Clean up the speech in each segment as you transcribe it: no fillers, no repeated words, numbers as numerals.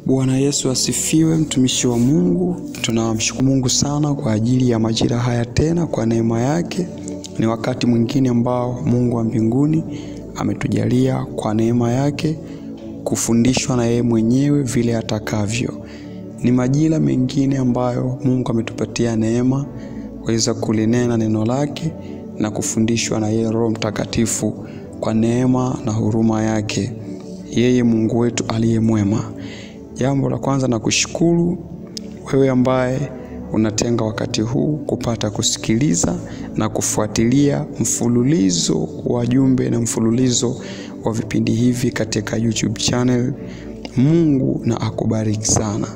Bwana Yesu asifiwe, mtumishi wa Mungu. Tunamshukuru Mungu sana kwa ajili ya majira haya tena kwa neema yake. Ni wakati mwingine ambao Mungu wa mbinguni ametujalia kwa neema yake kufundishwa na yeye mwenyewe vile atakavyo. Ni majira mengine ambayo Mungu ametupatia neema kuweza kulinena neno lake na kufundishwa na yeye Roho Mtakatifu kwa neema na huruma yake. Yeye Mungu wetu aliye mwema. Jambo la kwanza na kushukuru wewe ambaye unatenga wakati huu kupata kusikiliza na kufuatilia mfululizo wa jumbe na mfululizo wa vipindi hivi katika YouTube channel. Mungu na akubariki sana.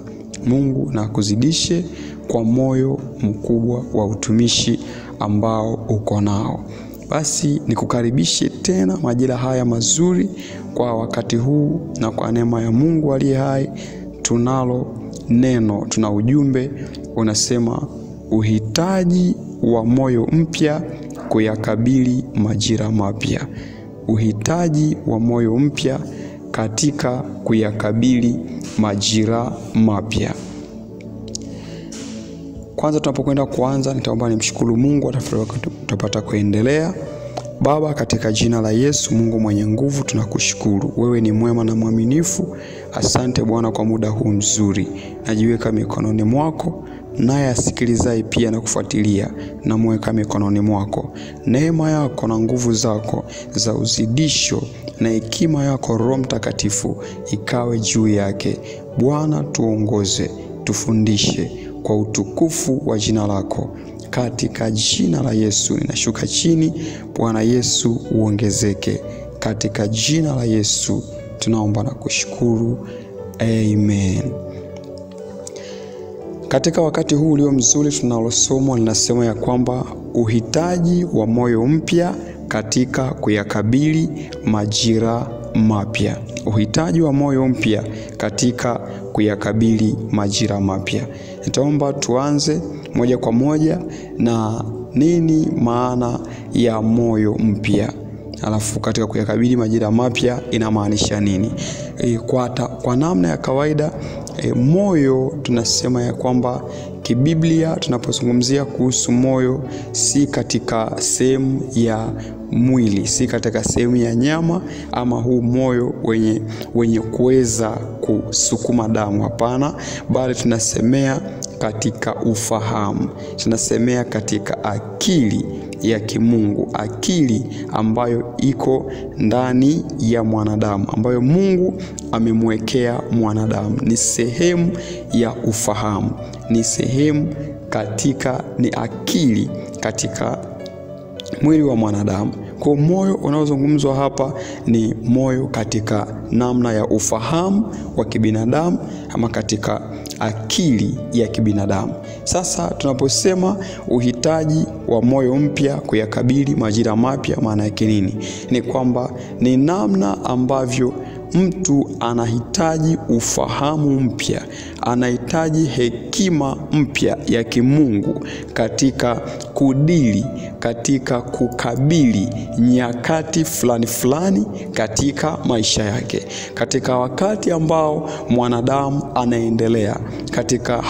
Mungu na akuzidishe kwa moyo mkubwa wa utumishi ambao uko nao. Basi nikukaribishe tena majira haya mazuri kwa wakati huu, na kwa neema ya Mungu aliye hai tunalo neno, tuna ujumbe unasema uhitaji wa moyo mpya kuyakabili majira mapya. Uhitaji wa moyo mpya katika kuyakabili majira mapya. Kwanza tunapokwenda kuanza, nitaomba nimshukuru Mungu tutapata kuendelea. Baba, katika jina la Yesu, Mungu mwenye nguvu, tunakushukuru. Wewe ni mwema na mwaminifu. Asante Bwana kwa muda huu mzuri. Najiweka mikononi mwako, naye asikilizaye pia na kufuatilia na mweka mikononi mwako. Neema yako na nguvu zako za uzidisho na hekima yako Roho Mtakatifu ikawe juu yake. Bwana, tuongoze, tufundishe kwa utukufu wa jina lako. Katika jina la Yesu ninashuka chini. Bwana Yesu uongezeke. Katika jina la Yesu tunaomba na kushukuru. Amen. Katika wakati huu ulio mzuri tunalosoma linasema ya kwamba uhitaji wa moyo mpya katika kuyakabili majira mapya. Uhitaji wa moyo mpya katika kuyakabili majira mapya. Nitaomba tuanze moja kwa moja na nini maana ya moyo mpya. Alafu katika kuyakabili majira mapya inamaanisha nini? Kwa namna ya kawaida moyo tunasema ya kwamba kibiblia tunapozungumzia kuhusu moyo si katika sehemu ya mwili, si katika sehemu ya nyama ama huu moyo wenye kuweza kusukuma damu, hapana, bali tunasemea katika ufahamu. Tunasemea katika akili ya kimungu, akili ambayo iko ndani ya mwanadamu, ambayo Mungu amemwekea mwanadamu. Ni sehemu ya ufahamu, ni sehemu ni akili katika mwili wa mwanadamu. Kwa moyo unaozungumzwa hapa ni moyo katika namna ya ufahamu wa kibinadamu ama katika akili ya kibinadamu. Sasa tunaposema uhitaji wa moyo mpya kuyakabili majira mapya, maana yake nini? Ni kwamba ni namna ambavyo mtu anahitaji ufahamu mpya, anahitaji hekima mpya ya kimungu katika kudili, katika kukabili nyakati fulani katika maisha yake. Katika wakati ambao mwanadamu anaendelea katika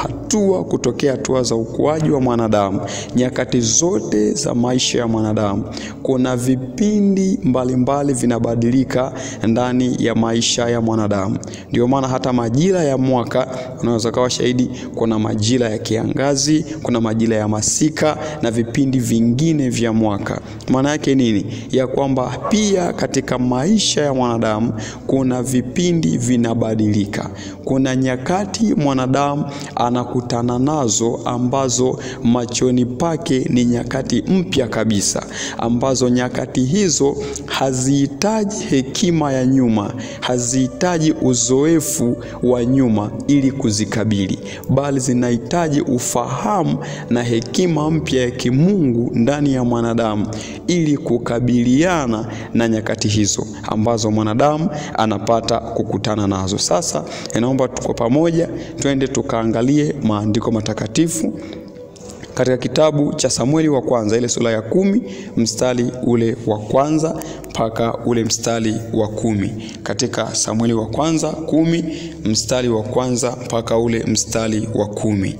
kutokea hatua za ukuaji wa mwanadamu, nyakati zote za maisha ya mwanadamu kuna vipindi mbalimbali vinabadilika ndani ya maisha ya mwanadamu. Ndio maana hata majira ya mwaka unaweza kuwa shahidi, kuna majira ya kiangazi, kuna majira ya masika na vipindi vingine vya mwaka. Maana yake nini? Ya kwamba pia katika maisha ya mwanadamu kuna vipindi vinabadilika. Kuna nyakati mwanadamu anakutana nazo ambazo machoni pake ni nyakati mpya kabisa, ambazo nyakati hizo hazihitaji hekima ya nyuma, hazihitaji uzoefu wa nyuma ili kuzikabili, bali zinahitaji ufahamu na hekima mpya ya kimungu ndani ya mwanadamu ili kukabiliana na nyakati hizo ambazo mwanadamu anapata kukutana nazo. Sasa naomba tuko pamoja twende tukaangalie maandiko matakatifu katika kitabu cha Samueli wa kwanza ile sura ya 10 mstari ule wa kwanza mpaka ule mstari wa 10. Katika Samueli wa kwanza 10 mstari wa kwanza mpaka ule mstari wa 10.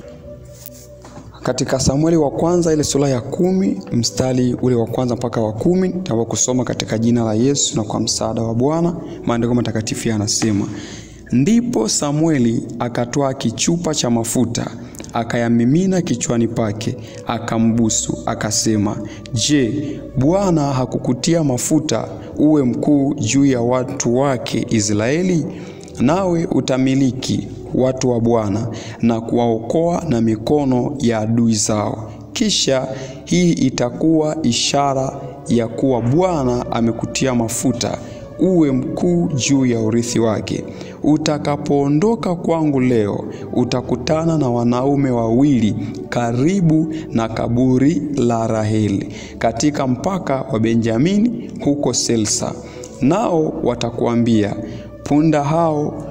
Katika Samueli wa kwanza ile sura ya 10 mstari ule wa kwanza mpaka wa 10, nitaanza kusoma katika jina la Yesu na kwa msaada wa Bwana. Maandiko matakatifu yanasema, ndipo Samueli akatoa kichupa cha mafuta, akayamimina kichwani pake, akambusu, akasema, je, Bwana hakukutia mafuta uwe mkuu juu ya watu wake Israeli? Nawe utamiliki watu wa Bwana na kuwaokoa na mikono ya adui zao. Kisha hii itakuwa ishara ya kuwa Bwana amekutia mafuta uwe mkuu juu ya urithi wake. Utakapoondoka kwangu leo, utakutana na wanaume wawili karibu na kaburi la Raheli katika mpaka wa Benjamini huko Selsa. Nao watakuambia, punda hao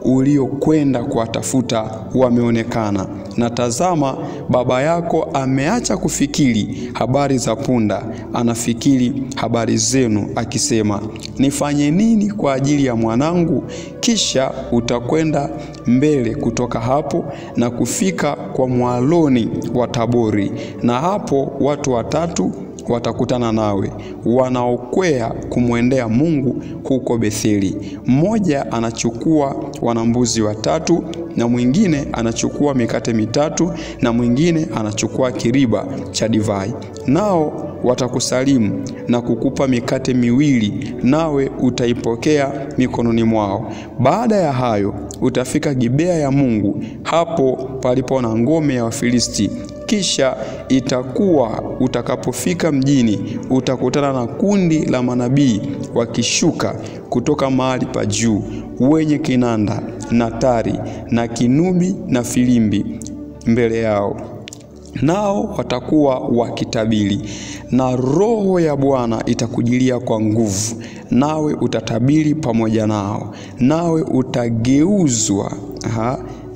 uliokwenda kuwatafuta wameonekana, na tazama, baba yako ameacha kufikiri habari za punda, anafikiri habari zenu, akisema, nifanye nini kwa ajili ya mwanangu? Kisha utakwenda mbele kutoka hapo na kufika kwa mwaloni wa Tabori, na hapo watu watatu watakutana nawe, wanaokwea kumwendea Mungu huko Betheli. Mmoja anachukua wanambuzi watatu, na mwingine anachukua mikate mitatu, na mwingine anachukua kiriba cha divai. Nao watakusalimu na kukupa mikate miwili, nawe utaipokea mikononi mwao. Baada ya hayo utafika Gibea ya Mungu, hapo palipo na ngome ya Wafilisti. Kisha itakuwa utakapofika mjini, utakutana na kundi la manabii wakishuka kutoka mahali pa juu, wenye kinanda na tari na kinubi na filimbi mbele yao. Nao watakuwa wakitabiri, na Roho ya Bwana itakujilia kwa nguvu, nawe utatabiri pamoja nao, nawe utageuzwa.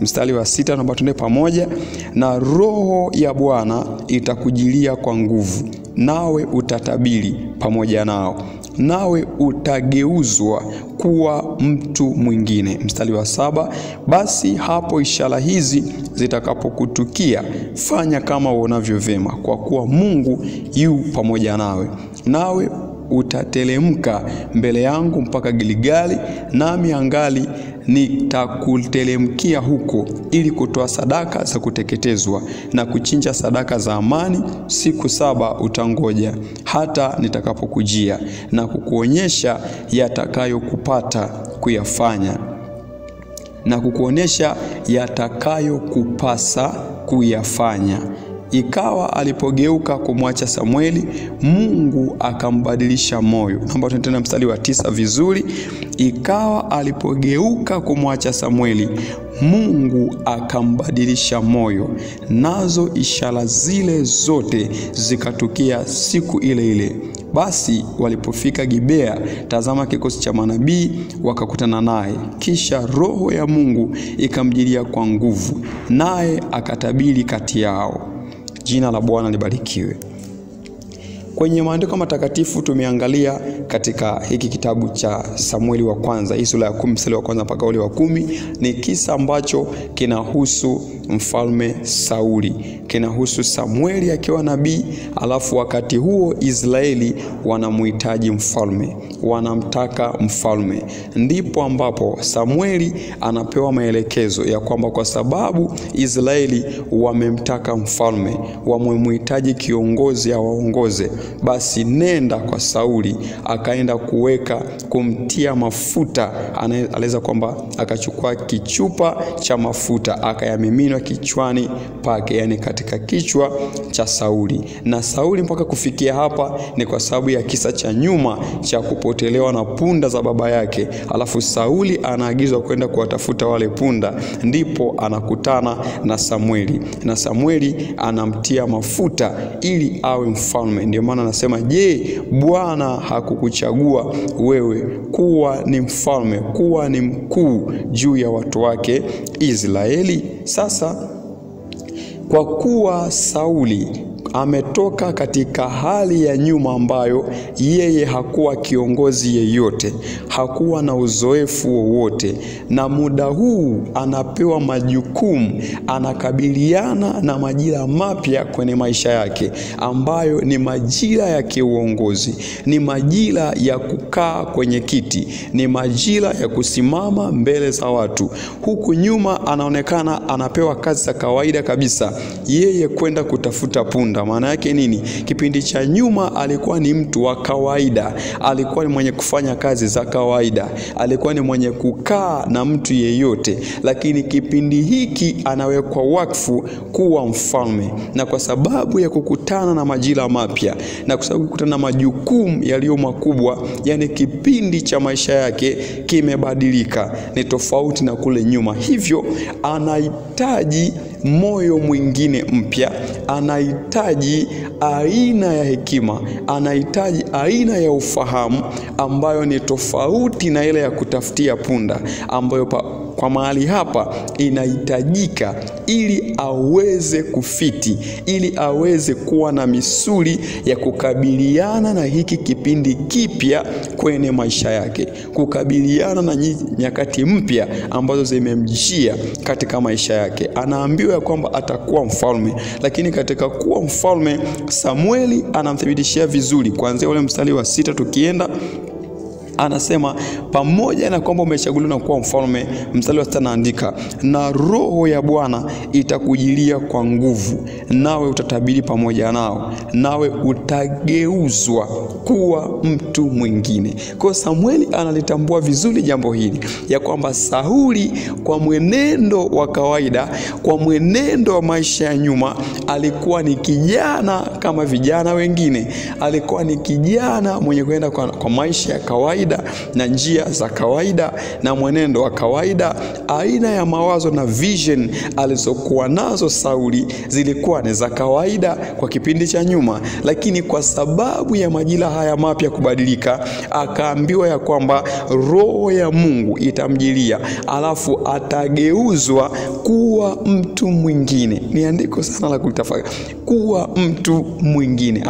Mstari wa 6, naomba tuende pamoja. Na Roho ya Bwana itakujilia kwa nguvu, nawe utatabiri pamoja nao, nawe utageuzwa kuwa mtu mwingine. Mstari wa 7, basi hapo ishara hizi zitakapokutukia, fanya kama uonavyo vema, kwa kuwa Mungu yu pamoja nawe. Nawe utatelemka mbele yangu mpaka Gilgali, nami angali nitakutelemkia huko, ili kutoa sadaka za kuteketezwa na kuchinja sadaka za amani. Siku 7 utangoja hata nitakapokujia na kukuonyesha yatakayokupata kuyafanya, na kukuonyesha yatakayokupasa kuyafanya. Ikawa alipogeuka kumwacha Samueli, Mungu akambadilisha moyo. Naomba tuende mstari wa 9 vizuri. Ikawa alipogeuka kumwacha Samueli, Mungu akambadilisha moyo, nazo ishara zile zote zikatukia siku ile ile. Basi walipofika Gibea, tazama, kikosi cha manabii wakakutana naye. Kisha Roho ya Mungu ikamjilia kwa nguvu, naye akatabiri kati yao. Jina la Bwana libarikiwe. Kwenye maandiko matakatifu tumeangalia katika hiki kitabu cha Samueli wa kwanza, hii sura ya 10 mstari wa kwanza mpaka ule wa 10, ni kisa ambacho kinahusu mfalme Sauli. Kinahusu Samueli akiwa nabii, alafu wakati huo Israeli wanamhitaji mfalme, wanamtaka mfalme. Ndipo ambapo Samueli anapewa maelekezo ya kwamba kwa sababu Israeli wamemtaka mfalme, wamemhitaji kiongozi awaongoze, basi nenda kwa Sauli. Akaenda kumtia mafuta. Anaweza kwamba akachukua kichupa cha mafuta akayamimina kichwani pake, yani katika kichwa cha Sauli. Na Sauli mpaka kufikia hapa ni kwa sababu ya kisa cha nyuma cha kupotelewa na punda za baba yake. Alafu Sauli anaagizwa kwenda kuwatafuta wale punda, ndipo anakutana na Samueli, na Samueli anamtia mafuta ili awe mfalme. Ndio maana anasema, je, Bwana hakukuchagua wewe kuwa ni mfalme, kuwa ni mkuu juu ya watu wake Israeli? Sasa kwa kuwa Sauli ametoka katika hali ya nyuma ambayo yeye hakuwa kiongozi yeyote, hakuwa na uzoefu wowote, na muda huu anapewa majukumu, anakabiliana na majira mapya kwenye maisha yake, ambayo ni majira ya kiuongozi, ni majira ya kukaa kwenye kiti, ni majira ya kusimama mbele za watu. Huku nyuma anaonekana anapewa kazi za kawaida kabisa, yeye kwenda kutafuta punda. Maana yake nini? Kipindi cha nyuma alikuwa ni mtu wa kawaida, alikuwa ni mwenye kufanya kazi za kawaida, alikuwa ni mwenye kukaa na mtu yeyote, lakini kipindi hiki anawekwa wakfu kuwa mfalme. Na kwa sababu ya kukutana na majira mapya, na kwa sababu kukutana na majukumu yaliyo makubwa, yani kipindi cha maisha yake kimebadilika, ni tofauti na kule nyuma. Hivyo anahitaji moyo mwingine mpya, anahitaji aina ya hekima, anahitaji aina ya ufahamu ambayo ni tofauti na ile ya kutafutia punda, ambayo kwa mahali hapa inahitajika ili aweze kufiti, ili aweze kuwa na misuli ya kukabiliana na hiki kipindi kipya kwenye maisha yake, kukabiliana na nyakati mpya ambazo zimemjia katika maisha yake. Anaambiwa ya kwamba atakuwa mfalme, lakini katika kuwa mfalme Samueli anamthibitishia vizuri. Kuanzia ule mstari wa 6 tukienda, anasema pamoja na kwamba umechaguliwa kuwa mfalme, mstari wa 6 anaandika, na roho ya Bwana itakujilia kwa nguvu, nawe utatabiri pamoja nao, nawe utageuzwa kuwa mtu mwingine. Kwa Samueli analitambua vizuri jambo hili, ya kwamba Sauli kwa mwenendo wa kawaida, kwa mwenendo wa maisha ya nyuma, alikuwa ni kijana kama vijana wengine, alikuwa ni kijana mwenye kwenda kwa maisha ya kawaida na njia za kawaida na mwenendo wa kawaida. Aina ya mawazo na vision alizokuwa nazo Sauli zilikuwa ni za kawaida kwa kipindi cha nyuma, lakini kwa sababu ya majira haya mapya kubadilika, akaambiwa ya kwamba roho ya Mungu itamjilia, alafu atageuzwa kuwa mtu mwingine. Ni andiko sana la kutafakari, kuwa mtu mwingine.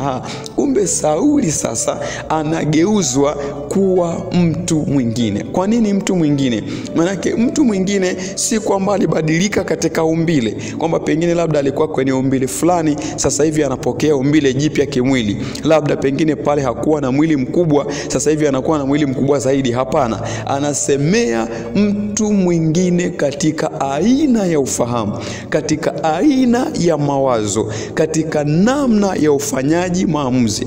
Kumbe Sauli sasa anageuzwa kuwa mtu mwingine. Kwa nini mtu mwingine? Manake mtu mwingine si kwamba alibadilika katika umbile, kwamba pengine labda alikuwa kwenye umbile fulani, sasa hivi anapokea umbile jipya kimwili. Labda pengine pale hakuwa na mwili mkubwa, sasa hivi anakuwa na mwili mkubwa zaidi. Hapana, anasemea mtu mwingine katika aina ya ufahamu, katika aina ya mawazo, katika namna ya ufanyaji maamuzi.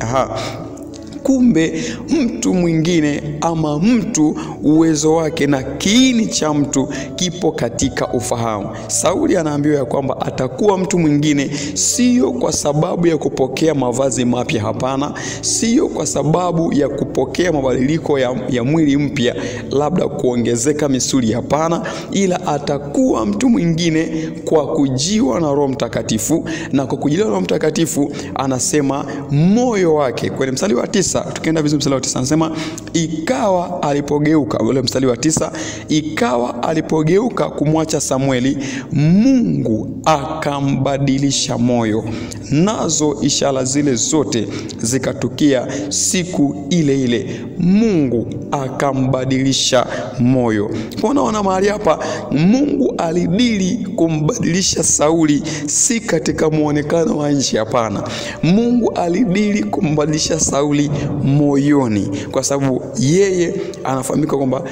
Kumbe mtu mwingine ama mtu, uwezo wake na kiini cha mtu kipo katika ufahamu. Sauli anaambiwa ya kwamba atakuwa mtu mwingine, sio kwa sababu ya kupokea mavazi mapya, hapana, sio kwa sababu ya kupokea mabadiliko ya mwili mpya, labda kuongezeka misuli, hapana, ila atakuwa mtu mwingine kwa kujiwa na Roho Mtakatifu. Na kwa kujiwa na Roho Mtakatifu anasema moyo wake, kwenye mstari wa 9, tukienda vizuri mstari wa 9 anasema ikawa alipogeuka, ule mstari wa 9, ikawa alipogeuka kumwacha Samueli, Mungu akambadilisha moyo, nazo ishara zile zote zikatukia siku ile ile. Mungu akambadilisha moyo. Unaona mahali hapa Mungu alidili kumbadilisha Sauli, si katika muonekano wa nje, hapana. Mungu alidili kumbadilisha Sauli moyoni, kwa sababu yeye anafahamika kwamba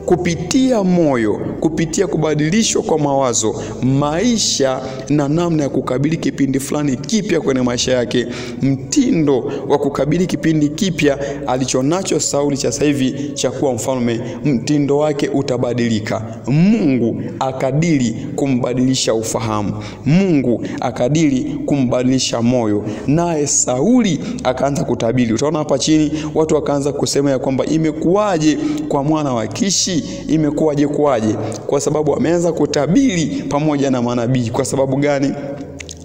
kupitia moyo, kupitia kubadilishwa kwa mawazo, maisha na namna ya kukabili kipindi fulani kipya kwenye maisha yake, mtindo wa kukabili kipindi kipya alichonacho Sauli cha sasa hivi cha kuwa mfalme, mtindo wake utabadilika. Mungu akadili kumbadilisha ufahamu, Mungu akadili kumbadilisha moyo, naye Sauli akaanza kutabiri. Utaona hapa chini watu wakaanza kusema ya kwamba imekuwaje kwa mwana wa Kishi, imekuwaje kuwaje? Kwa sababu ameanza kutabiri pamoja na manabii. Kwa sababu gani?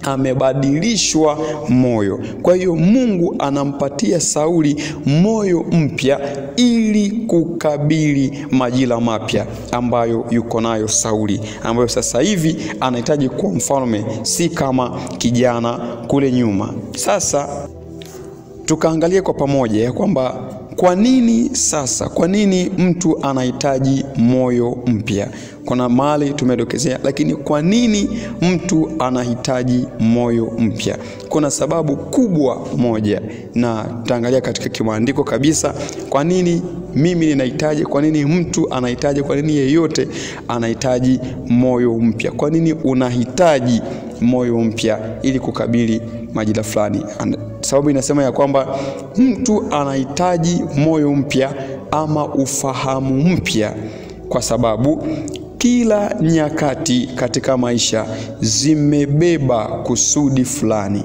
Amebadilishwa moyo. Kwa hiyo Mungu anampatia Sauli moyo mpya ili ili kukabili majira mapya ambayo yuko nayo Sauli, ambayo sasa hivi anahitaji kuwa mfalme, si kama kijana kule nyuma. Sasa tukaangalia kwa pamoja ya kwamba kwa nini mtu anahitaji moyo mpya. Kuna mahali tumedokezea, lakini kwa nini mtu anahitaji moyo mpya? Kuna sababu kubwa moja, na tutaangalia katika kimaandiko kabisa kwa nini mimi ninahitaji, kwa nini mtu anahitaji, kwa nini yeyote anahitaji moyo mpya. Kwa nini unahitaji moyo mpya ili kukabili majira fulani? Sababu inasema ya kwamba mtu anahitaji moyo mpya ama ufahamu mpya, kwa sababu kila nyakati katika maisha zimebeba kusudi fulani.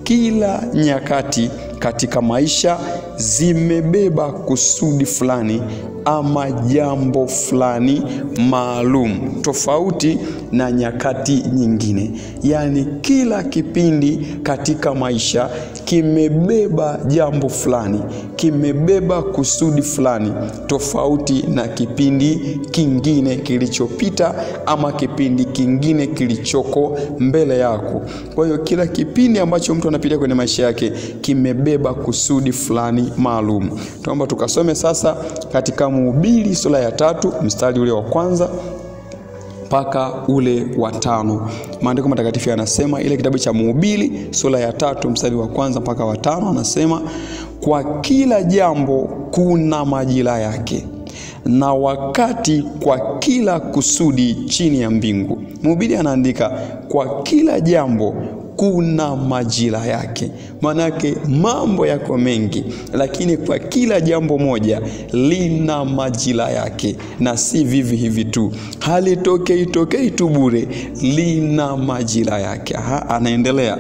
Kila nyakati katika maisha zimebeba kusudi fulani ama jambo fulani maalum, tofauti na nyakati nyingine. Yani kila kipindi katika maisha kimebeba jambo fulani, kimebeba kusudi fulani, tofauti na kipindi kingine kilichopita ama kipindi kingine kilichoko mbele yako. Kwa hiyo kila kipindi ambacho mtu anapitia kwenye maisha yake kimebeba kusudi fulani maalum. Tuomba tukasome sasa katika Mhubiri sura ya 3 mstari ule wa 1 mpaka ule wa 5. Maandiko matakatifu yanasema, ile kitabu cha Mhubiri sura ya 3 mstari wa 1 mpaka wa 5, anasema kwa kila jambo kuna majira yake na wakati kwa kila kusudi chini ya mbingu. Mhubiri anaandika kwa kila jambo kuna majira yake. Manake mambo yako mengi, lakini kwa kila jambo moja lina majira yake, na si vivi hivi tu, halitokei tu bure, lina majira yake. Anaendelea,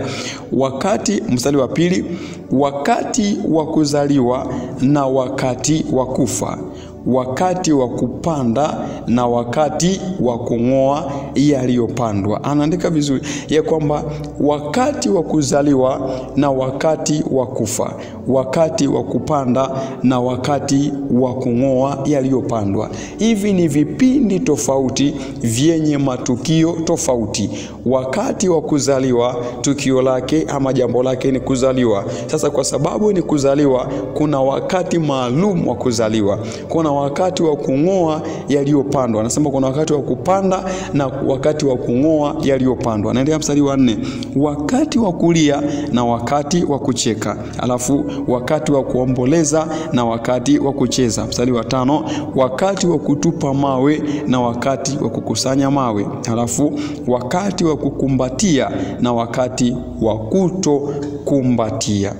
wakati, mstari wa 2, wakati wa kuzaliwa na wakati wa kufa, wakati wa kupanda na wakati wa kung'oa yaliyopandwa. Anaandika vizuri ya kwamba wakati wa kuzaliwa na wakati wa kufa, wakati wa kupanda na wakati wa kung'oa yaliyopandwa. Hivi ni vipindi tofauti vyenye matukio tofauti. Wakati wa kuzaliwa, tukio lake ama jambo lake ni kuzaliwa. Sasa kwa sababu ni kuzaliwa, kuna wakati maalum wa kuzaliwa, kuna wakati wa kung'oa yaliyopandwa. Anasema kuna wakati wa kupanda na wakati wa kung'oa yaliyopandwa. Naendelea mstari wa 4, wakati wa kulia na wakati wa kucheka, alafu wakati wa kuomboleza na wakati wa kucheza. Mstari wa 5, wakati wa kutupa mawe na wakati wa kukusanya mawe, alafu wakati wa kukumbatia na wakati wa kutokumbatia.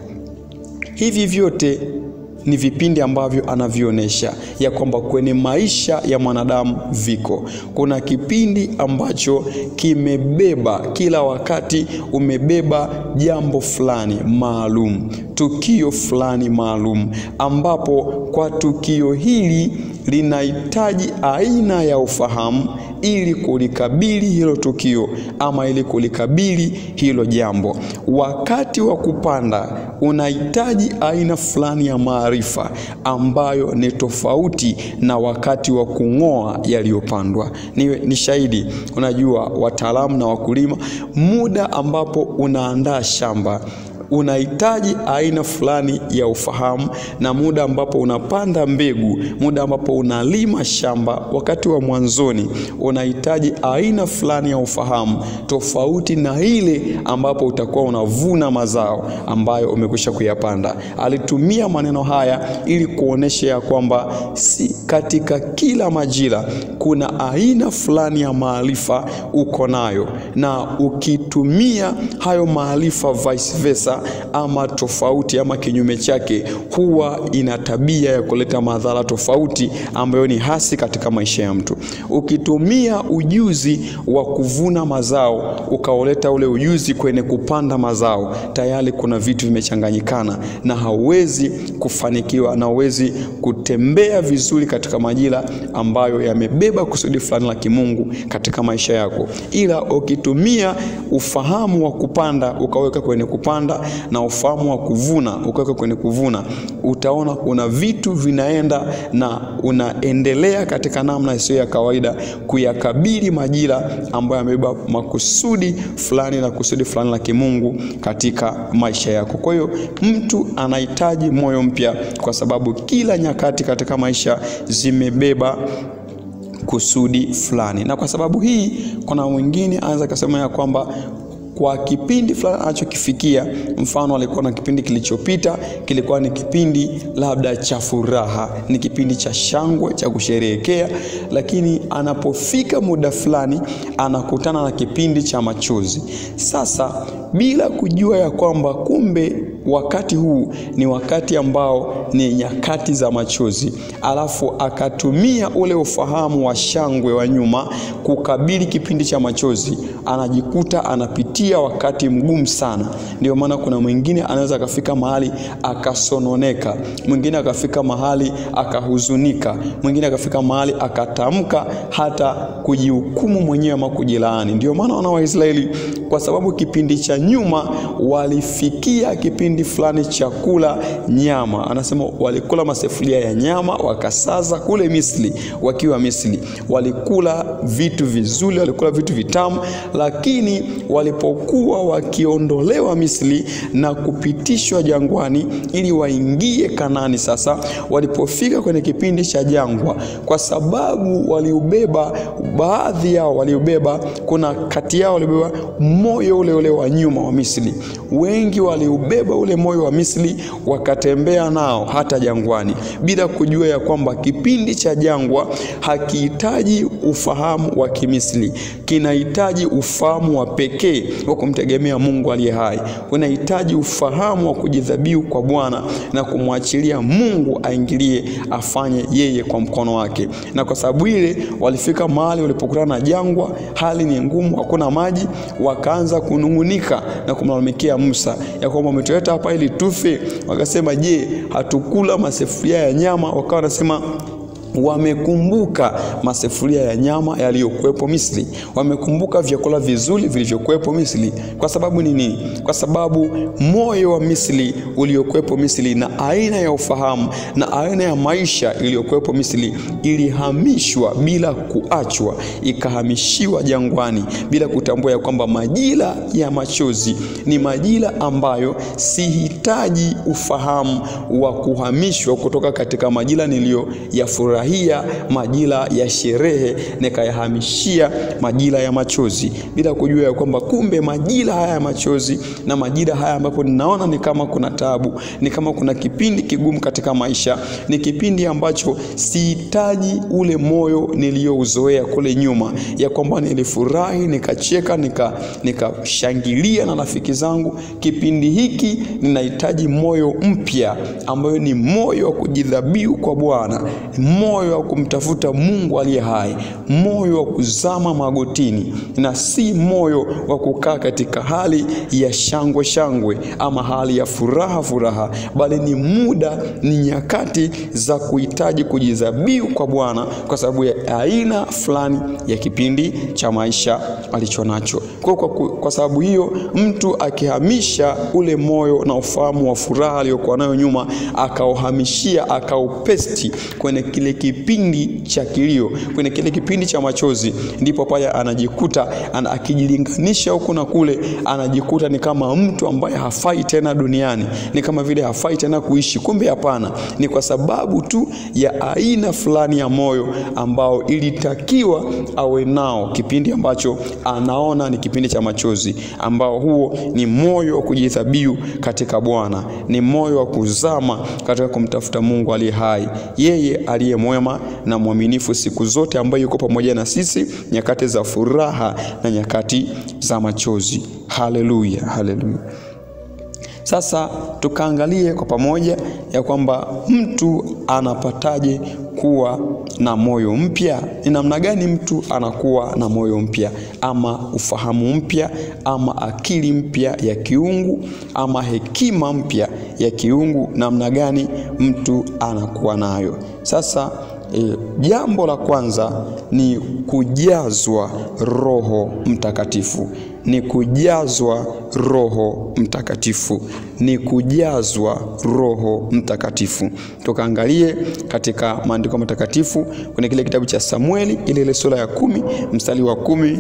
Hivi vyote ni vipindi ambavyo anavionesha ya kwamba kwenye maisha ya mwanadamu viko. Kuna kipindi ambacho kimebeba, kila wakati umebeba jambo fulani maalum, tukio fulani maalum, ambapo kwa tukio hili linahitaji aina ya ufahamu ili kulikabili hilo tukio ama ili kulikabili hilo jambo. Wakati wa kupanda unahitaji aina fulani ya maarifa ambayo ni tofauti na wakati wa kung'oa yaliyopandwa. Ni shahidi, unajua wataalamu na wakulima, muda ambapo unaandaa shamba unahitaji aina fulani ya ufahamu, na muda ambapo unapanda mbegu, muda ambapo unalima shamba, wakati wa mwanzoni unahitaji aina fulani ya ufahamu tofauti na ile ambapo utakuwa unavuna mazao ambayo umekwisha kuyapanda. Alitumia maneno haya ili kuonesha ya kwamba si katika kila majira kuna aina fulani ya maarifa uko nayo, na ukitumia hayo maarifa vice versa ama tofauti ama kinyume chake, huwa ina tabia ya kuleta madhara tofauti ambayo ni hasi katika maisha ya mtu. Ukitumia ujuzi wa kuvuna mazao ukaoleta ule ujuzi kwenye kupanda mazao, tayari kuna vitu vimechanganyikana na hauwezi kufanikiwa na hauwezi kutembea vizuri katika majira ambayo yamebeba kusudi fulani la kimungu katika maisha yako. Ila ukitumia ufahamu wa kupanda ukaweka kwenye kupanda, na ufahamu wa kuvuna, ukaweka kwenye kuvuna, utaona kuna vitu vinaenda na unaendelea katika namna isiyo ya kawaida kuyakabili majira ambayo yamebeba makusudi fulani na kusudi fulani la kimungu katika maisha yako. Kwa hiyo mtu anahitaji moyo mpya, kwa sababu kila nyakati katika maisha zimebeba kusudi fulani. Na kwa sababu hii, kuna mwingine anaweza kusema ya kwamba kwa kipindi fulani anachokifikia, mfano alikuwa na kipindi kilichopita kilikuwa ni kipindi labda cha furaha, ni kipindi cha shangwe, cha kusherehekea, lakini anapofika muda fulani anakutana na kipindi cha machozi. Sasa bila kujua ya kwamba kumbe wakati huu ni wakati ambao ni nyakati za machozi, alafu akatumia ule ufahamu wa shangwe wa nyuma kukabili kipindi cha machozi, anajikuta anapitia wakati mgumu sana. Ndio maana kuna mwingine anaweza kafika mahali akasononeka, mwingine akafika mahali akahuzunika, mwingine akafika mahali akatamka hata kujihukumu mwenyewe ama kujilaani. Ndio maana wana wa Israeli, kwa sababu kipindi cha nyuma walifikia kipindi fulani cha kula nyama, anasema walikula masefuria ya nyama wakasaza kule Misri. Wakiwa Misri walikula vitu vizuri, walikula vitu vitamu, lakini walipokuwa wakiondolewa Misri na kupitishwa jangwani ili waingie Kanaani, sasa walipofika kwenye kipindi cha jangwa, kwa sababu waliubeba, baadhi yao waliubeba, kuna kati yao waliubeba moyo ule wa nyuma wa Misri. Wengi waliubeba ule moyo wa Misri wakatembea nao hata jangwani, bila kujua ya kwamba kipindi cha jangwa hakihitaji ufahamu wa Kimisri, kinahitaji ufahamu wa pekee wa kumtegemea Mungu aliye hai. Unahitaji ufahamu wa kujidhabihu kwa Bwana na kumwachilia Mungu aingilie afanye yeye kwa mkono wake. Na kwa sababu ile walifika mahali walipokutana na jangwa, hali ni ngumu, hakuna maji, wakaanza kunungunika na kumlalamikia Musa ya kwamba umetuleta hapa ili tufe. Wakasema, je, hatukula masefuria ya nyama? Wakawa wanasema wamekumbuka masefuria ya nyama yaliyokuwepo Misri, wamekumbuka vyakula vizuri vilivyokuwepo Misri. Kwa sababu nini? Kwa sababu moyo wa Misri uliokuwepo Misri na aina ya ufahamu na aina ya maisha iliyokuwepo Misri ilihamishwa bila kuachwa, ikahamishiwa jangwani bila kutambua ya kwamba majira ya machozi ni majira ambayo sihitaji ufahamu wa kuhamishwa kutoka katika majira niliyo ya furaha, majira ya sherehe nikayahamishia majira ya machozi, bila kujua ya kwamba kumbe majira haya ya machozi na majira haya ambapo ninaona ni kama kuna taabu, ni kama kuna kipindi kigumu katika maisha, ni kipindi ambacho sihitaji ule moyo niliyouzoea kule nyuma, ya kwamba nilifurahi, nikacheka, nikashangilia na rafiki zangu. Kipindi hiki ninahitaji moyo mpya, ambayo ni moyo wa kujidhabihu kwa Bwana, moyo wa kumtafuta Mungu aliye hai, moyo wa kuzama magotini, na si moyo wa kukaa katika hali ya shangwe ama hali ya furaha, bali ni muda, ni nyakati za kuhitaji kujidhabihu kwa Bwana kwa sababu ya aina fulani ya kipindi cha maisha alichonacho. Kwa sababu hiyo, mtu akihamisha ule moyo na ufahamu wa furaha aliyokuwa nayo nyuma, akauhamishia, akaupesti kwenye kile kipindi cha kilio, kwenye kile kipindi cha machozi, ndipo pale anajikuta akijilinganisha huku na kule, anajikuta ni kama mtu ambaye hafai tena duniani, ni kama vile hafai tena kuishi. Kumbe hapana, ni kwa sababu tu ya aina fulani ya moyo ambao ilitakiwa awe nao kipindi ambacho anaona ni kipindi cha machozi, ambao huo ni moyo wa kujidhabihu katika Bwana, ni moyo wa kuzama katika kumtafuta Mungu aliye hai, yeye aliye mwema na mwaminifu siku zote, ambaye yuko pamoja na sisi nyakati za furaha na nyakati za machozi. Haleluya, haleluya. Sasa tukaangalie kwa pamoja ya kwamba mtu anapataje kuwa na moyo mpya. Ni namna gani mtu anakuwa na moyo mpya, ama ufahamu mpya, ama akili mpya ya kiungu, ama hekima mpya ya kiungu? Namna gani mtu anakuwa nayo? Sasa Jambo la kwanza ni kujazwa Roho Mtakatifu. Ni kujazwa Roho Mtakatifu. Ni kujazwa Roho Mtakatifu. Tukaangalie katika maandiko matakatifu kwenye kile kitabu cha Samueli ile sura ya 10 mstari wa 10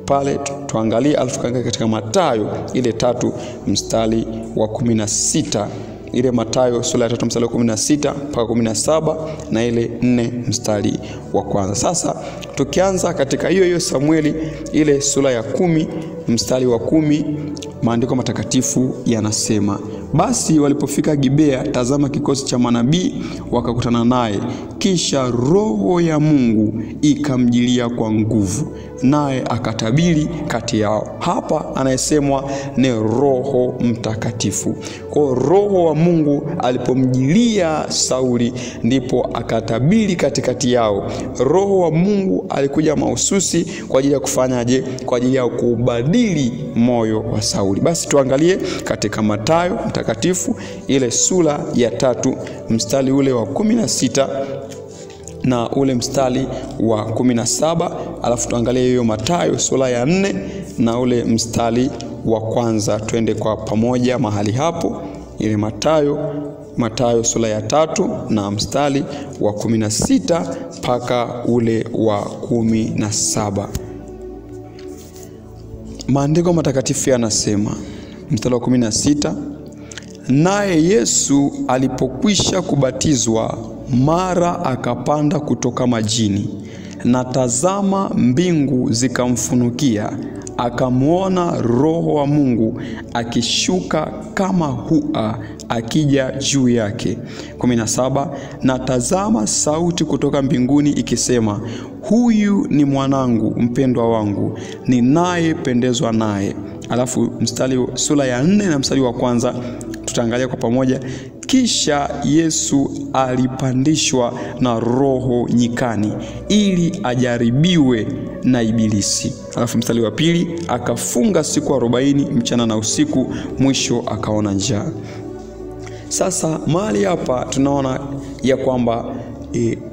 pale tuangalie, alafu tukaangalia katika Mathayo ile 3 mstari wa 16. Ile Mathayo sura ya 3 mstari wa 16 mpaka 17 na ile 4 mstari wa kwanza. Sasa tukianza katika hiyo Samueli ile sura ya 10 mstari wa 10, maandiko matakatifu yanasema, basi walipofika Gibea, tazama kikosi cha manabii wakakutana naye, kisha Roho ya Mungu ikamjilia kwa nguvu, naye akatabiri kati yao. Hapa anayesemwa ni Roho Mtakatifu. Kwa Roho wa Mungu alipomjilia Sauli ndipo akatabiri katikati yao. Roho wa Mungu alikuja mahususi kwa ajili ya kufanyaje? Kwa ajili ya kubadili moyo wa Sauli. Basi tuangalie katika Mathayo mtakatifu ile sura ya 3 mstari ule wa 16 na ule mstari wa 17, alafu tuangalie hiyo Mathayo sura ya 4 na ule mstari wa kwanza. Twende kwa pamoja mahali hapo. Ile Mathayo sura ya 3 na mstari wa 16 mpaka ule wa 17. Maandiko matakatifu yanasema, mstari wa 16, naye Yesu alipokwisha kubatizwa, mara akapanda kutoka majini, na tazama mbingu zikamfunukia, akamwona Roho wa Mungu akishuka kama hua akija juu yake. 17, na tazama sauti kutoka mbinguni ikisema, huyu ni mwanangu mpendwa wangu, ninayependezwa naye. Alafu mstari sura ya 4 na mstari wa kwanza tutaangalia kwa pamoja. Kisha Yesu alipandishwa na Roho nyikani ili ajaribiwe na Ibilisi. Alafu mstari wa 2, akafunga siku 40 mchana na usiku, mwisho akaona njaa. Sasa mahali hapa tunaona ya kwamba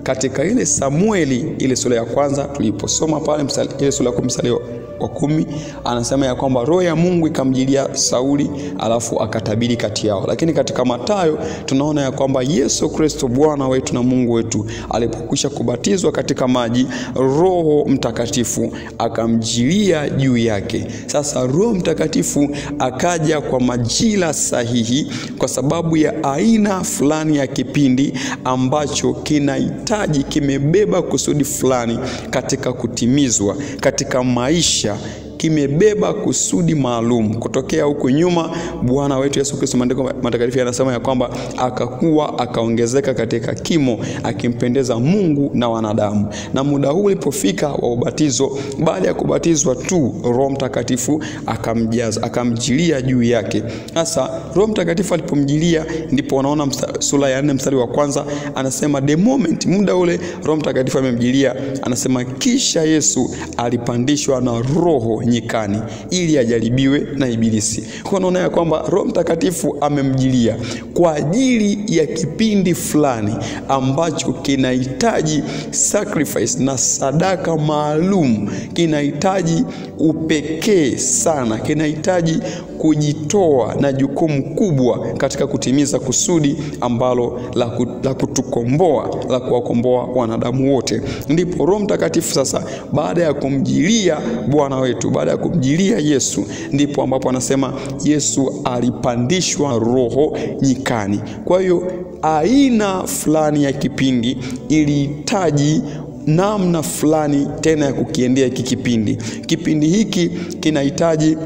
katika ile Samueli ile sura ya kwanza tuliposoma pale ile sura ya 10 mstari wa 10, anasema ya kwamba Roho ya Mungu ikamjilia Sauli, alafu akatabiri kati yao. Lakini katika Mathayo tunaona ya kwamba Yesu Kristo Bwana wetu na Mungu wetu alipokwisha kubatizwa katika maji, Roho Mtakatifu akamjilia juu yake. Sasa Roho Mtakatifu akaja kwa majira sahihi, kwa sababu ya aina fulani ya kipindi ambacho kinahitaji, kimebeba kusudi fulani katika kutimizwa katika maisha, kimebeba kusudi maalum. Kutokea huko nyuma Bwana wetu Yesu Kristo, maandiko matakatifu yanasema ya kwamba akakuwa akaongezeka katika kimo, akimpendeza Mungu na wanadamu. Na muda huu ulipofika wa ubatizo, baada ya kubatizwa tu, Roho Mtakatifu akamjaza, akamjilia juu yake. Sasa Roho Mtakatifu alipomjilia, ndipo unaona sura ya 4 mstari wa kwanza anasema the moment, muda ule Roho Mtakatifu amemjilia, anasema kisha Yesu alipandishwa na Roho nyikani ili ajaribiwe na Ibilisi. Kwa unaona ya kwamba Roho Mtakatifu amemjilia kwa ajili ya kipindi fulani ambacho kinahitaji sacrifice na sadaka maalum, kinahitaji upekee sana, kinahitaji kujitoa na jukumu kubwa katika kutimiza kusudi ambalo la kutukomboa, la kuwakomboa wanadamu wote. Ndipo Roho Mtakatifu sasa, baada ya kumjilia Bwana wetu, baada ya kumjilia Yesu, ndipo ambapo anasema Yesu alipandishwa Roho nyikani. Kwa hiyo aina fulani ya kipindi ilihitaji namna fulani tena ya kukiendea hiki kipindi. Kipindi hiki kinahitaji,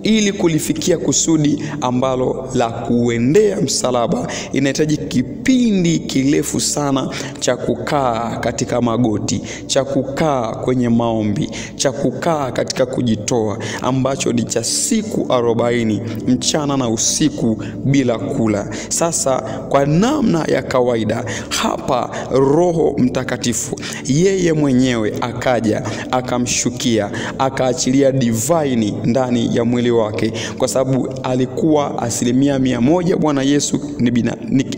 ili kulifikia kusudi ambalo la kuendea msalaba, inahitaji kipindi kirefu sana cha kukaa katika magoti, cha kukaa kwenye maombi, cha kukaa katika kujitoa, ambacho ni cha siku 40 mchana na usiku bila kula. Sasa kwa namna ya kawaida hapa, Roho Mtakatifu yeye mwenyewe akaja, akamshukia, akaachilia divine ndani ya mwili mwili wake, kwa sababu alikuwa 100% Bwana Yesu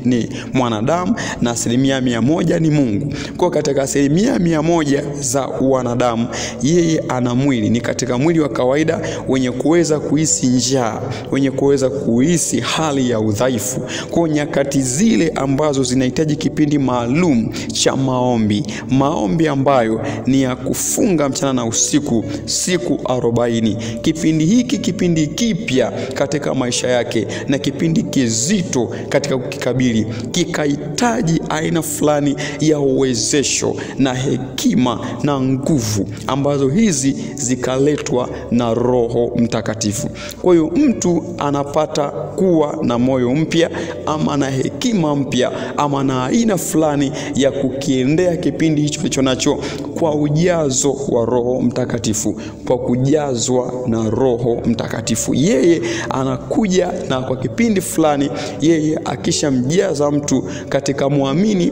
ni mwanadamu na 100% ni Mungu. Kwa katika 100% za wanadamu, yeye ana mwili, ni katika mwili wa kawaida wenye kuweza kuhisi njaa, wenye kuweza kuhisi hali ya udhaifu. Kwa nyakati zile ambazo zinahitaji kipindi maalum cha maombi ambayo ni ya kufunga mchana na usiku siku 40. Kipindi hiki kipindi kipya katika maisha yake na kipindi kizito katika kukikabili, kikahitaji aina fulani ya uwezesho na hekima na nguvu ambazo hizi zikaletwa na Roho Mtakatifu. Kwa hiyo mtu anapata kuwa na moyo mpya ama na hekima mpya ama na aina fulani ya kukiendea kipindi hicho alicho nacho kwa ujazo wa Roho Mtakatifu, kwa kujazwa na Roho Mtakatifu. Yeye anakuja na kwa kipindi fulani, yeye akishamjaza mtu katika muamini.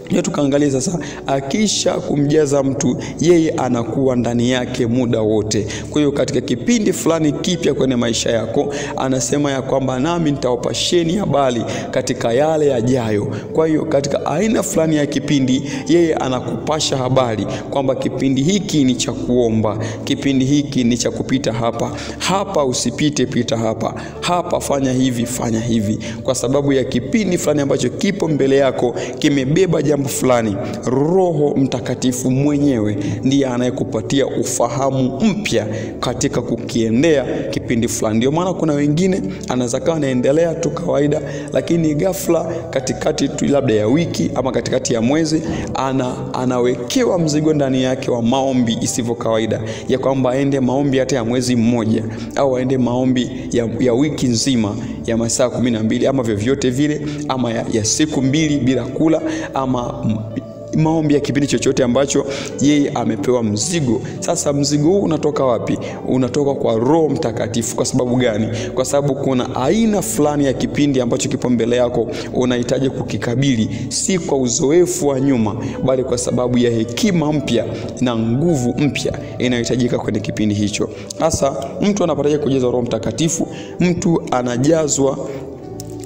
Ndio tukaangalia sasa, akisha kumjaza mtu, yeye anakuwa ndani yake muda wote. Kwa hiyo katika kipindi fulani kipya kwenye maisha yako, anasema ya kwamba nami nitawapasheni habari katika yale yajayo. Kwa hiyo katika aina fulani ya kipindi, yeye anakupasha habari kwamba kipindi hiki ni cha kuomba, kipindi hiki ni cha kupita hapa usipite, pita hapa fanya hivi, kwa sababu ya kipindi fulani ambacho kipo mbele yako kimebeba jambo fulani. Roho Mtakatifu mwenyewe ndiye anayekupatia ufahamu mpya katika kukiendea kipindi fulani. Ndio maana kuna wengine anaweza kuwa anaendelea tu kawaida, lakini ghafla katikati tu labda ya wiki ama katikati ya mwezi anawekewa mzigo ndani yake wa maombi isivyo kawaida, ya kwamba aende maombi hata ya mwezi mmoja au aende maombi ya wiki nzima ya masaa 12 ama vyovyote vile, ama ya siku 2 bila kula, ama maombi ya kipindi chochote ambacho yeye amepewa mzigo. Sasa mzigo huu unatoka wapi? Unatoka kwa Roho Mtakatifu. Kwa sababu gani? Kwa sababu kuna aina fulani ya kipindi ambacho kipo mbele yako unahitaji kukikabili, si kwa uzoefu wa nyuma, bali kwa sababu ya hekima mpya na nguvu mpya inayohitajika kwenye kipindi hicho. Sasa mtu anapataje kujazwa Roho Mtakatifu? Mtu anajazwa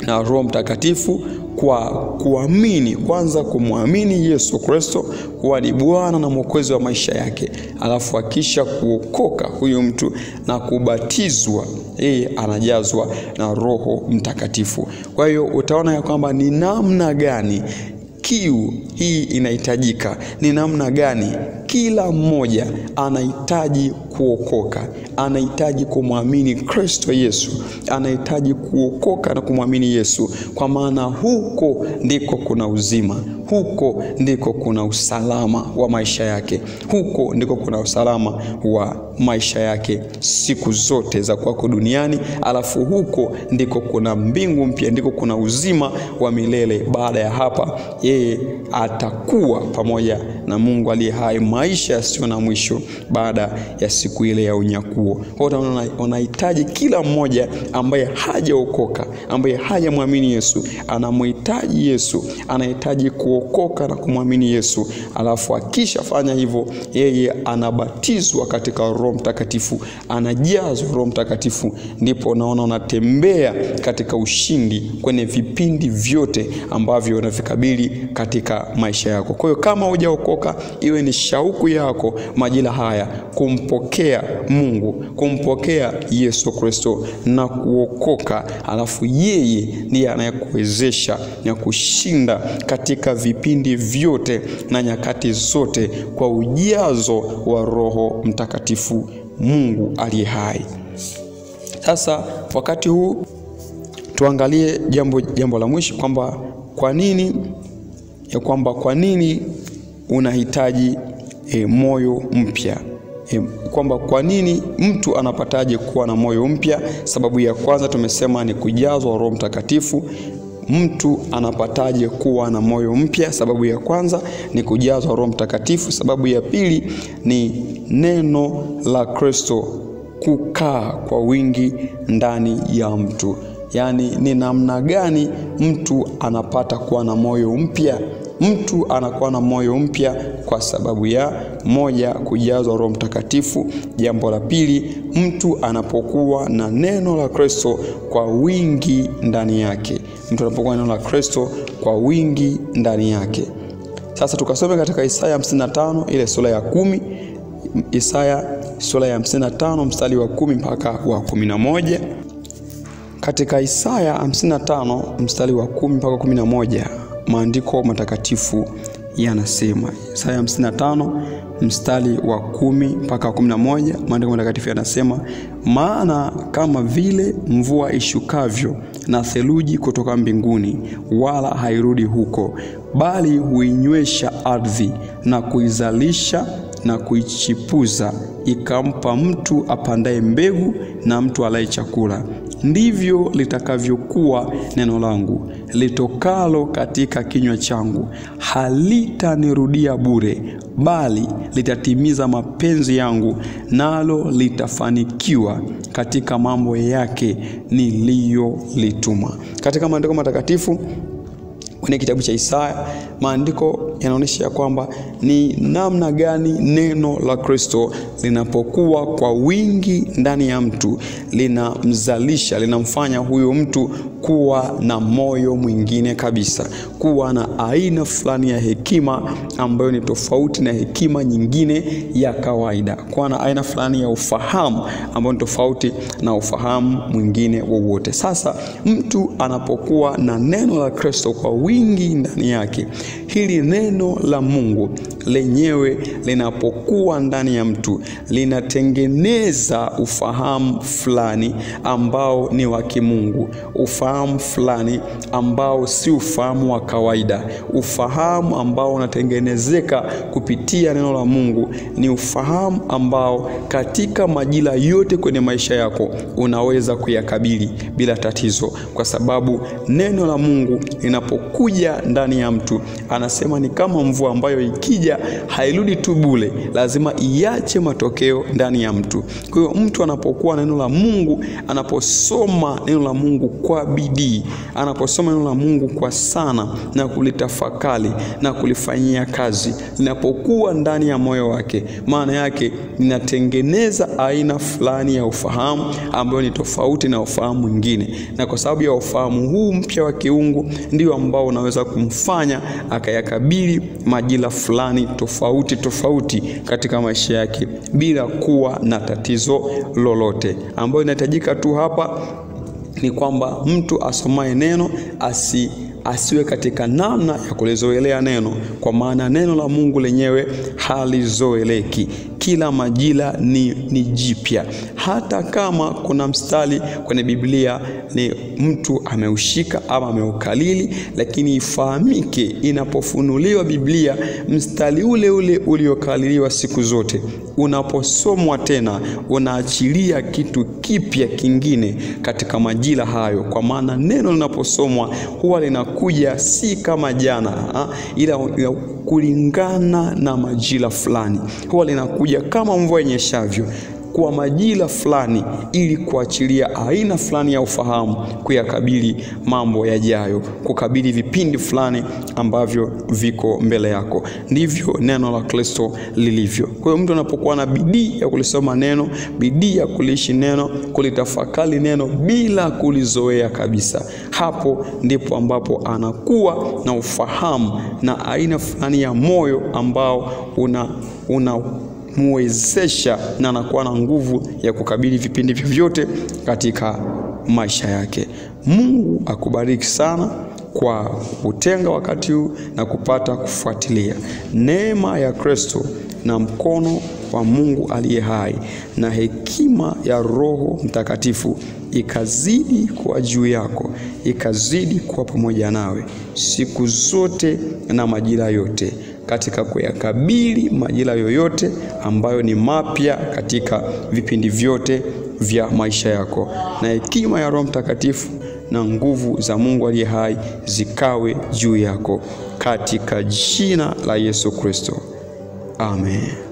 na Roho Mtakatifu kwa kuamini, kwanza kumwamini Yesu Kristo kuwa ni Bwana na Mwokozi wa maisha yake. Alafu akisha kuokoka huyu mtu na kubatizwa, yeye anajazwa na Roho Mtakatifu. Kwa hiyo utaona ya kwamba ni namna gani kiu hii inahitajika, ni namna gani kila mmoja anahitaji kuokoka, anahitaji kumwamini Kristo Yesu, anahitaji kuokoka na kumwamini Yesu, kwa maana huko ndiko kuna uzima, huko ndiko kuna usalama wa maisha yake, huko ndiko kuna usalama wa maisha yake siku zote za kwako duniani. Alafu huko ndiko kuna mbingu mpya, ndiko kuna uzima wa milele. Baada ya hapa yeye atakuwa pamoja na Mungu aliye hai, maisha yasiyo na mwisho baada ya siku ile ya unyakuo. Kwa hiyo unahitaji kila mmoja ambaye hajaokoka, ambaye hajamwamini Yesu, anamhitaji Yesu, anahitaji kuokoka na kumwamini Yesu. Alafu akishafanya hivyo, yeye anabatizwa katika Roho Mtakatifu, anajazwa Roho Mtakatifu, ndipo unaona unatembea katika ushindi kwenye vipindi vyote ambavyo unavikabili katika maisha yako. Kwa hiyo kama hujaokoka, iwe ni shauku yako majira haya kumpokea Mungu, kumpokea Yesu Kristo na kuokoka. Alafu yeye ndiye anayekuwezesha na kushinda katika vipindi vyote na nyakati zote kwa ujazo wa Roho Mtakatifu, Mungu aliye hai. Sasa wakati huu tuangalie jambo la mwisho, kwamba kwa nini unahitaji moyo mpya. Kwamba kwa nini mtu anapataje kuwa na moyo mpya? Sababu ya kwanza tumesema ni kujazwa Roho Mtakatifu. Mtu anapataje kuwa na moyo mpya? Sababu ya kwanza ni kujazwa Roho Mtakatifu. Sababu ya pili ni neno la Kristo kukaa kwa wingi ndani ya mtu. Yaani ni namna gani mtu anapata kuwa na moyo mpya? Mtu anakuwa na moyo mpya kwa sababu ya moja, kujazwa Roho Mtakatifu. Jambo la pili, mtu anapokuwa na neno la Kristo kwa wingi ndani yake. Mtu anapokuwa na neno la Kristo kwa wingi ndani yake. Sasa tukasome katika Isaya 55 ile sura ya 10. Isaya sura ya 55 mstari wa 10 mpaka wa 11. Katika Isaya 55 mstari wa 10 mpaka 11, maandiko matakatifu yanasema. Isaya 55 mstari wa 10 mpaka 11, maandiko matakatifu yanasema, maana kama vile mvua ishukavyo na theluji kutoka mbinguni, wala hairudi huko, bali huinywesha ardhi na kuizalisha na kuichipuza, ikampa mtu apandaye mbegu na mtu alaye chakula, ndivyo litakavyokuwa neno langu litokalo katika kinywa changu. Halitanirudia bure, bali litatimiza mapenzi yangu, nalo litafanikiwa katika mambo yake niliyolituma. Katika maandiko matakatifu kwenye kitabu cha Isaya, maandiko yanaonyesha kwamba ni namna gani neno la Kristo linapokuwa kwa wingi ndani ya mtu linamzalisha, linamfanya huyo mtu kuwa na moyo mwingine kabisa, kuwa na aina fulani ya hekima ambayo ni tofauti na hekima nyingine ya kawaida, kuwa na aina fulani ya ufahamu ambao ni tofauti na ufahamu mwingine wowote. Sasa mtu anapokuwa na neno la Kristo kwa wingi ndani yake, hili neno la Mungu lenyewe linapokuwa ndani ya mtu linatengeneza ufahamu fulani ambao ni wa kimungu, ufahamu fulani ambao si ufahamu wa kawaida, ufahamu ambao unatengenezeka kupitia neno la Mungu. Ni ufahamu ambao katika majira yote kwenye maisha yako unaweza kuyakabili bila tatizo, kwa sababu neno la Mungu linapokuja ndani ya mtu, anasema ni kama mvua ambayo ikija hairudi tu bure, lazima iache matokeo ndani ya mtu. Kwa hiyo mtu anapokuwa neno la Mungu, anaposoma neno la Mungu kwa bidii, anaposoma neno la Mungu kwa sana na kulitafakari na kulifanyia kazi, linapokuwa ndani ya moyo wake, maana yake linatengeneza aina fulani ya ufahamu ambayo ni tofauti na ufahamu mwingine. Na kwa sababu ya ufahamu huu mpya wa kiungu, ndio ambao unaweza kumfanya akayakabili majira fulani tofauti katika maisha yake bila kuwa na tatizo lolote. Ambayo inahitajika tu hapa ni kwamba mtu asomaye neno asiwe katika namna ya kulizoelea neno, kwa maana neno la Mungu lenyewe halizoeleki. Kila majira ni jipya. Hata kama kuna mstari kwenye Biblia ni mtu ameushika ama ameukalili, lakini ifahamike inapofunuliwa Biblia, mstari ule uliokaliliwa siku zote unaposomwa tena unaachilia kitu kipya kingine katika majira hayo, kwa maana neno linaposomwa huwa linakuja si kama jana, ila kulingana na majira fulani. Huwa linakuja kama mvua inyeshavyo kwa majira fulani, ili kuachilia aina fulani ya ufahamu kuyakabili mambo yajayo, kukabili vipindi fulani ambavyo viko mbele yako. Ndivyo neno la Kristo lilivyo. Kwa hiyo mtu anapokuwa na bidii ya kulisoma neno, bidii ya kuliishi neno, kulitafakari neno bila kulizoea kabisa, hapo ndipo ambapo anakuwa na ufahamu na aina fulani ya moyo ambao muwezesha na anakuwa na nguvu ya kukabili vipindi vyovyote katika maisha yake. Mungu akubariki sana kwa kutenga wakati huu na kupata kufuatilia. Neema ya Kristo na mkono wa Mungu aliye hai na hekima ya Roho Mtakatifu ikazidi kuwa juu yako, ikazidi kuwa pamoja nawe siku zote na majira yote, katika kuyakabili majira yoyote ambayo ni mapya katika vipindi vyote vya maisha yako. Na hekima ya Roho Mtakatifu na nguvu za Mungu aliye hai zikawe juu yako katika jina la Yesu Kristo. Amen.